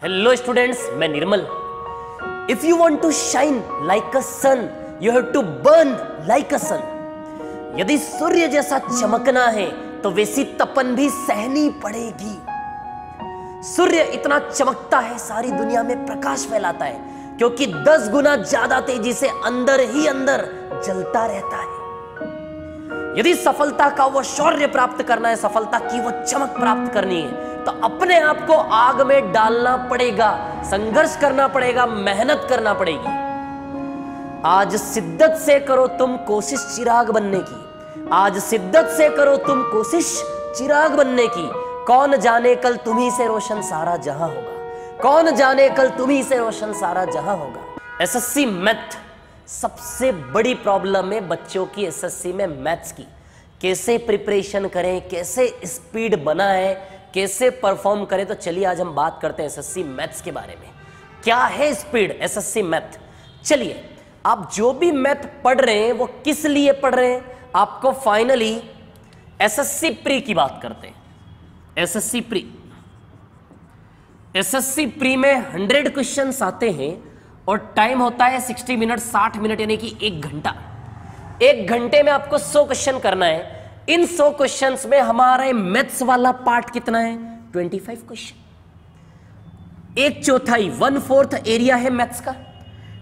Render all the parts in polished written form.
Hello students, मैं Nirmal. If you want to shine like a sun you have to burn like a sun. यदि सूर्य जैसा चमकना है तो वैसी तपन भी सहनी पड़ेगी। सूर्य इतना चमकता है, सारी दुनिया में प्रकाश फैलाता है, क्योंकि 10 गुना ज्यादा तेजी से अंदर ही अंदर जलता रहता है। यदि सफलता का वो शौर्य प्राप्त करना है, सफलता की वो चमक प्राप्त करनी है, तो अपने आप को आग में डालना पड़ेगा, संघर्ष करना पड़ेगा, मेहनत करना पड़ेगी। आज शिद्दत से करो तुम कोशिश चिराग बनने की। आज शिद्दत से करो तुम कोशिश चिराग बनने की। कौन जाने कल तुम्ही से रोशन सारा जहां होगा। कौन जाने कल तुम्ही से रोशन सारा जहां होगा। एसएससी मैथ सबसे बड़ी प्रॉब्लम है बच्चों की। एसएससी में मैथ्स की कैसे प्रिपरेशन करें, कैसे स्पीड बनाएं, कैसे परफॉर्म करें। तो चलिए आज हम बात करते हैं एसएससी मैथ्स के बारे में। क्या है स्पीड एसएससी मैथ। चलिए, आप जो भी मैथ पढ़ रहे हैं वो किस लिए पढ़ रहे हैं, आपको फाइनली एसएससी प्री की बात करते हैं। एसएससी प्री, एसएससी प्री में 100 क्वेश्चंस आते हैं और टाइम होता है 60 मिनट, 60 मिनट यानी कि 1 घंटा। 1 घंटे में आपको 100 क्वेश्चन करना है। इन 100 क्वेश्चंस में हमारे मैथ्स वाला पार्ट कितना है, 25 क्वेश्चन। 1/4 1/4 एरिया है मैथ्स का।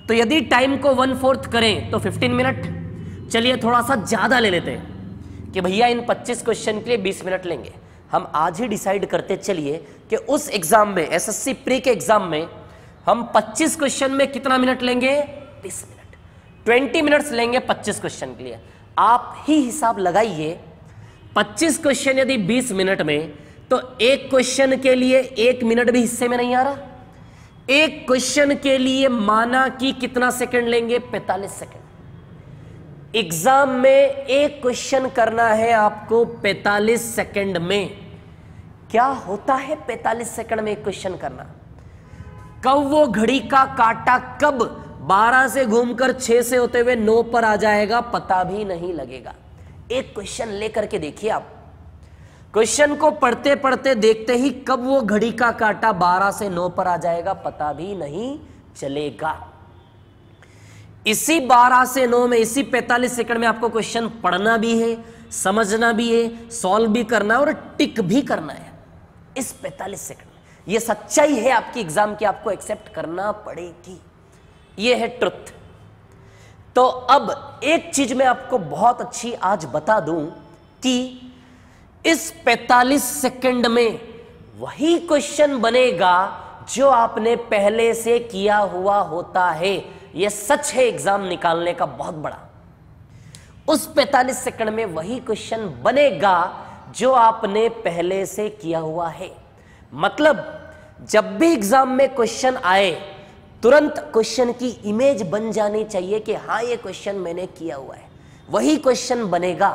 तो यदि टाइम को 1/4 करें तो 15 मिनट। चलिए थोड़ा सा ज्यादा ले लेते हैं कि भैया इन 25 क्वेश्चन के लिए 20 मिनट लेंगे। हम आज ही डिसाइड करते चलिए कि उस एग्जाम में, एसएससी प्री के एग्जाम में, हम 25 क्वेश्चन में कितना मिनट लेंगे, 20 मिनट। 20 मिनट्स लेंगे 25 क्वेश्चन के लिए। आप ही हिसाब लगाइए, 25 क्वेश्चन यदि 20 मिनट में, तो एक क्वेश्चन के लिए 1 मिनट भी हिस्से में नहीं आ रहा। एक क्वेश्चन के लिए माना कि कितना सेकंड लेंगे, 45 सेकंड। एग्जाम में एक क्वेश्चन करना है आपको 45 सेकंड में। क्या होता है 45 सेकंड में एक क्वेश्चन करना। कब वो घड़ी का काटा कब 12 से घूमकर 6 से होते हुए 9 पर आ जाएगा, पता भी नहीं लगेगा। एक क्वेश्चन लेकर के देखिए आप। क्वेश्चन को पढ़ते पढ़ते देखते ही कब वो घड़ी का काटा 12 से 9 पर आ जाएगा, पता भी नहीं चलेगा। इसी 12 से 9 में, इसी 45 सेकंड में आपको क्वेश्चन पढ़ना भी है, समझना भी है, सॉल्व भी करना है और टिक भी करना है इस 45 सेकंड में। यह सच्चाई है आपकी एग्जाम की, आपको एक्सेप्ट करना पड़ेगी। यह है ट्रुथ। तो अब एक चीज मैं आपको बहुत अच्छी आज बता दूं कि इस 45 सेकंड में वही क्वेश्चन बनेगा जो आपने पहले से किया हुआ होता है। यह सच है एग्जाम निकालने का बहुत बड़ा। उस 45 सेकंड में वही क्वेश्चन बनेगा जो आपने पहले से किया हुआ है। मतलब जब भी एग्जाम में क्वेश्चन आए, तुरंत क्वेश्चन की इमेज बन जानी चाहिए कि हाँ ये क्वेश्चन मैंने किया हुआ है। वही क्वेश्चन बनेगा।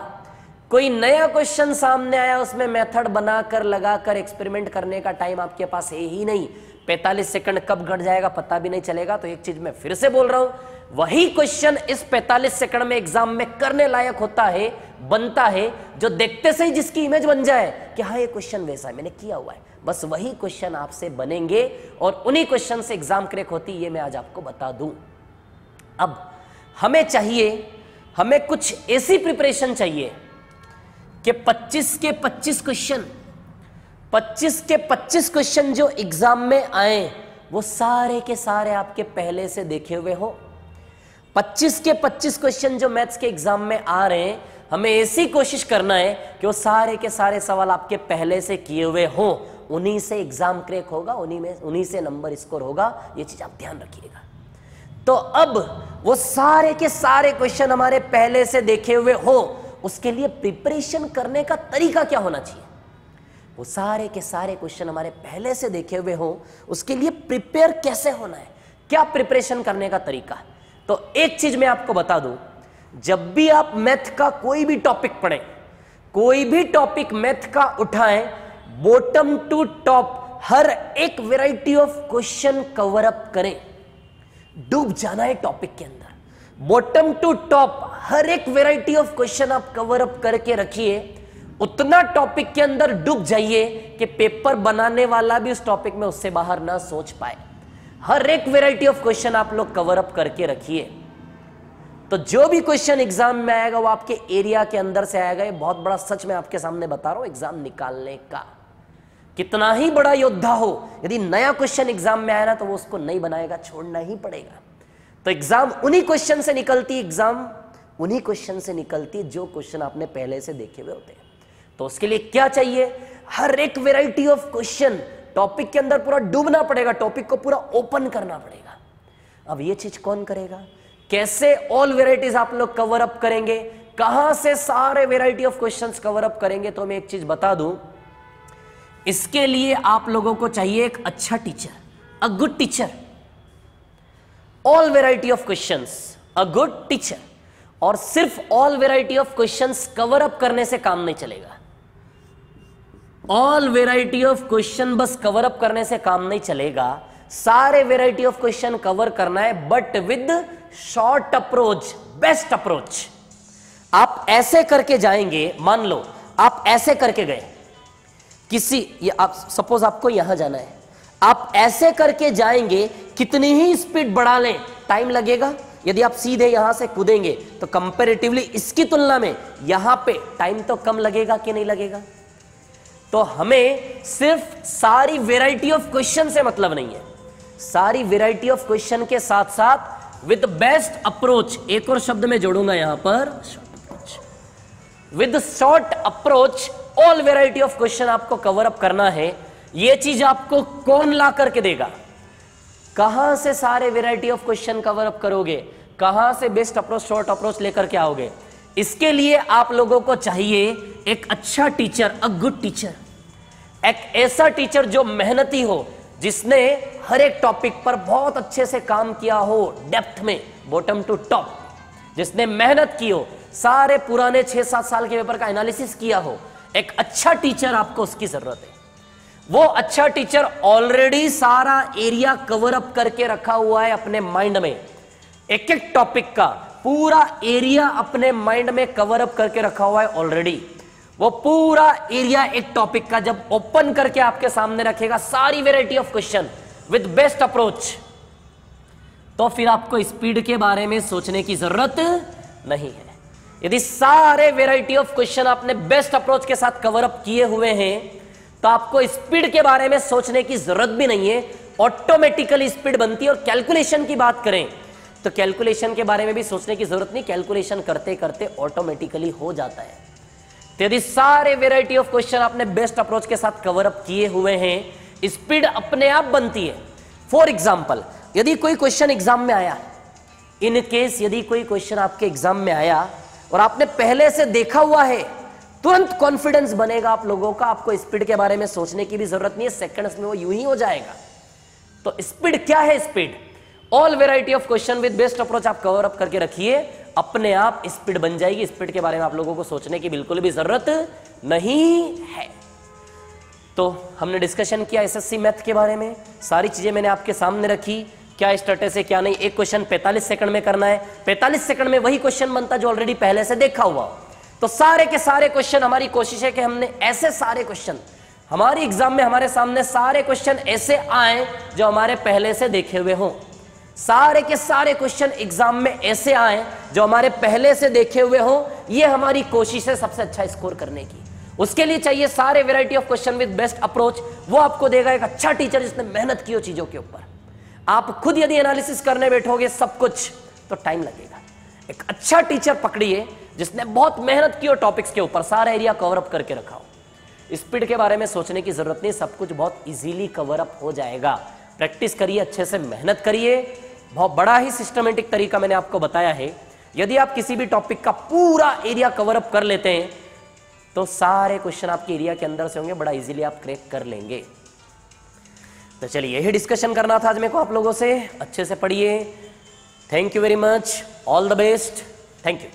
कोई नया क्वेश्चन सामने आया, उसमें मेथड बनाकर लगाकर एक्सपेरिमेंट करने का टाइम आपके पास है ही नहीं। 45 सेकंड कब घट जाएगा पता भी नहीं चलेगा। तो एक चीज मैं फिर से बोल रहा हूं, वही क्वेश्चन इस 45 सेकंड में एग्जाम में करने लायक होता है, बनता है, जो देखते से ही जिसकी इमेज बन जाए कि हाँ ये क्वेश्चन वैसा है, मैंने किया हुआ है। बस वही क्वेश्चन आपसे बनेंगे और उन्हीं क्वेश्चन से एग्जाम क्रैक होती है, ये मैं आज आपको बता दूं। अब हमें चाहिए, हमें कुछ ऐसी प्रिपरेशन चाहिए कि 25 के 25 क्वेश्चन, 25 के 25 क्वेश्चन जो एग्जाम में आए वो सारे के सारे आपके पहले से देखे हुए हो। 25 के 25 क्वेश्चन जो मैथ्स के एग्जाम में आ रहे हैं, हमें ऐसी कोशिश करना है कि वो सारे के सारे सवाल आपके पहले से किए हुए हो। उन्हीं से एग्जाम क्रैक होगा, उन्हीं से नंबर स्कोर होगा। ये चीज आप ध्यान रखिएगा। तो अब वो सारे के सारे क्वेश्चन हमारे पहले से देखे हुए हो, उसके लिए प्रिपरेशन करने का तरीका क्या होना चाहिए। वो सारे के सारे क्वेश्चन हमारे पहले से देखे हुए हो, उसके लिए प्रिपेयर कैसे होना है, क्या प्रिपरेशन करने का तरीका। तो एक चीज मैं आपको बता दूं, जब भी आप मैथ का कोई भी टॉपिक पढ़ें, कोई भी टॉपिक मैथ का उठाएं, बॉटम टू टॉप हर एक variety of question cover up करें। डूब जाना है टॉपिक के अंदर। बॉटम टू टॉप हर एक वैरायटी ऑफ क्वेश्चन आप कवर अप करके रखिए। उतना टॉपिक के अंदर डूब जाइए कि पेपर बनाने वाला भी उस टॉपिक में उससे बाहर ना सोच पाए। हर एक वैरायटी ऑफ क्वेश्चन आप लोग कवर अप करके रखिए, तो जो भी क्वेश्चन एग्जाम में आएगा वो आपके एरिया के अंदर से आएगा। ये बहुत बड़ा सच मैं आपके सामने बता रहा हूं एग्जाम निकालने का। कितना ही बड़ा योद्धा हो, यदि नया क्वेश्चन एग्जाम में आया ना तो वो उसको नहीं बनाएगा, छोड़ना ही पड़ेगा। तो एग्जाम उन्हीं क्वेश्चन से निकलती, एग्जाम उन्हीं क्वेश्चन से निकलती जो क्वेश्चन आपने पहले से देखे हुए होते हैं। तो उसके लिए क्या चाहिए, हर एक वैरायटी ऑफ क्वेश्चन टॉपिक के अंदर पूरा डूबना पड़ेगा, टॉपिक को पूरा ओपन करना पड़ेगा। अब ये चीज कौन करेगा, कैसे ऑल वेराइटीज आप लोग कवर अप करेंगे, कहां से सारे variety of questions cover up करेंगे, तो मैं एक चीज बता दूं, इसके लिए आप लोगों को चाहिए एक अच्छा teacher, a good teacher. All variety of questions, a good teacher. और सिर्फ all variety of questions cover up करने से काम नहीं चलेगा। ऑल वेराइटी ऑफ क्वेश्चन बस कवर अप करने से काम नहीं चलेगा, सारे वेराइटी ऑफ क्वेश्चन कवर करना है, but with short approach, best approach. आप ऐसे करके जाएंगे, मान लो आप ऐसे करके गए ये आप सपोज आपको यहां जाना है, आप ऐसे करके जाएंगे, कितनी ही स्पीड बढ़ा लें टाइम लगेगा। यदि आप सीधे यहां से कूदेंगे तो कंपैरेटिवली इसकी तुलना में यहां पे टाइम तो कम लगेगा कि नहीं लगेगा। तो हमें सिर्फ सारी वैरायटी ऑफ क्वेश्चन से मतलब नहीं है, सारी वैरायटी ऑफ क्वेश्चन के साथ साथ विद बेस्ट अप्रोच, एक और शब्द में जोड़ूंगा यहां पर, with short approach all variety of question आपको कवर अप करना है। यह चीज आपको कौन ला करके देगा, कहां से सारे variety of question cover up करोगे, कहां से बेस्ट अप्रोच शॉर्ट अप्रोच लेकर के आओगे। इसके लिए आप लोगों को चाहिए एक अच्छा टीचर, अ गुड टीचर, एक ऐसा टीचर जो मेहनती हो, जिसने हर एक टॉपिक पर बहुत अच्छे से काम किया हो, डेप्थ में, बॉटम टू टॉप, जिसने मेहनत की हो, सारे पुराने 6-7 साल के पेपर का एनालिसिस किया हो। एक अच्छा टीचर आपको उसकी जरूरत है। वो अच्छा टीचर ऑलरेडी सारा एरिया कवर अप करके रखा हुआ है अपने माइंड में, एक एक टॉपिक का पूरा एरिया अपने माइंड में कवर अप करके रखा हुआ है ऑलरेडी। वो पूरा एरिया एक टॉपिक का जब ओपन करके आपके सामने रखेगा, सारी variety of question with best approach, तो फिर आपको स्पीड के बारे में सोचने की जरूरत नहीं है। यदि सारे वैरायटी ऑफ क्वेश्चन आपने बेस्ट अप्रोच के साथ कवर अप किए हुए हैं, तो आपको स्पीड के बारे में सोचने की जरूरत भी नहीं है, ऑटोमेटिकली स्पीड बनती है। और कैलकुलेशन की बात करें तो कैलकुलेशन के बारे में भी सोचने की जरूरत नहीं, कैलकुलेशन करते करते ऑटोमेटिकली हो जाता है। तो यदि सारे वैरायटी ऑफ क्वेश्चन आपने बेस्ट अप्रोच के साथ कवर अप किए हुए हैं, स्पीड अपने आप बनती है। फॉर एग्जाम्पल, यदि कोई क्वेश्चन एग्जाम में आया, इन केस यदि कोई क्वेश्चन आपके एग्जाम में आया और आपने पहले से देखा हुआ है, तुरंत कॉन्फिडेंस बनेगा आप लोगों का, आपको स्पीड के बारे में सोचने की भी जरूरत नहीं है, सेकंड्स में वो यूं ही हो जाएगा। तो स्पीड क्या है, speed all variety of question with best approach आप कवर अप करके रखिए, अपने आप स्पीड बन जाएगी। स्पीड के बारे में आप लोगों को सोचने की बिल्कुल भी जरूरत नहीं है। तो हमने डिस्कशन किया एसएससी मैथ के बारे में, सारी चीजें मैंने आपके सामने रखी, क्या स्टेटस है क्या नहीं। एक क्वेश्चन 45 सेकंड में करना है, 45 सेकंड में वही क्वेश्चन बनता जो ऑलरेडी पहले से देखा हुआ। तो सारे के सारे क्वेश्चन, हमारी कोशिश है कि हमने ऐसे सारे क्वेश्चन हमारी एग्जाम में हमारे सामने सारे क्वेश्चन ऐसे आए जो हमारे पहले से देखे हुए हों। सारे के सारे क्वेश्चन एग्जाम में ऐसे आए जो हमारे पहले से देखे हुए हों। ये हमारी कोशिश है सबसे अच्छा स्कोर करने की। उसके लिए चाहिए सारे variety of question with best approach. वो आपको देगा एक अच्छा टीचर जिसने मेहनत की हो चीजों के ऊपर। आप खुद यदि एनालिसिस करने बैठोगे सब कुछ तो टाइम लगेगा। एक अच्छा टीचर पकड़िए जिसने बहुत मेहनत की हो टॉपिक्स के ऊपर, सारा एरिया कवर अप करके रखा हो। स्पीड के बारे में सोचने की जरूरत नहीं, सब कुछ बहुत इजीली कवर अप हो जाएगा। प्रैक्टिस करिए, अच्छे से मेहनत करिए। बहुत बड़ा ही सिस्टमेटिक तरीका मैंने आपको बताया है। यदि आप किसी भी टॉपिक का पूरा एरिया कवर अप कर लेते हैं तो सारे क्वेश्चन आपके एरिया के अंदर से होंगे, बड़ा इजीली आप क्रैक कर लेंगे। तो चलिए यही डिस्कशन करना था आज मेरे को आप लोगों से। अच्छे से पढ़िए। Thank you very much, all the best, thank you.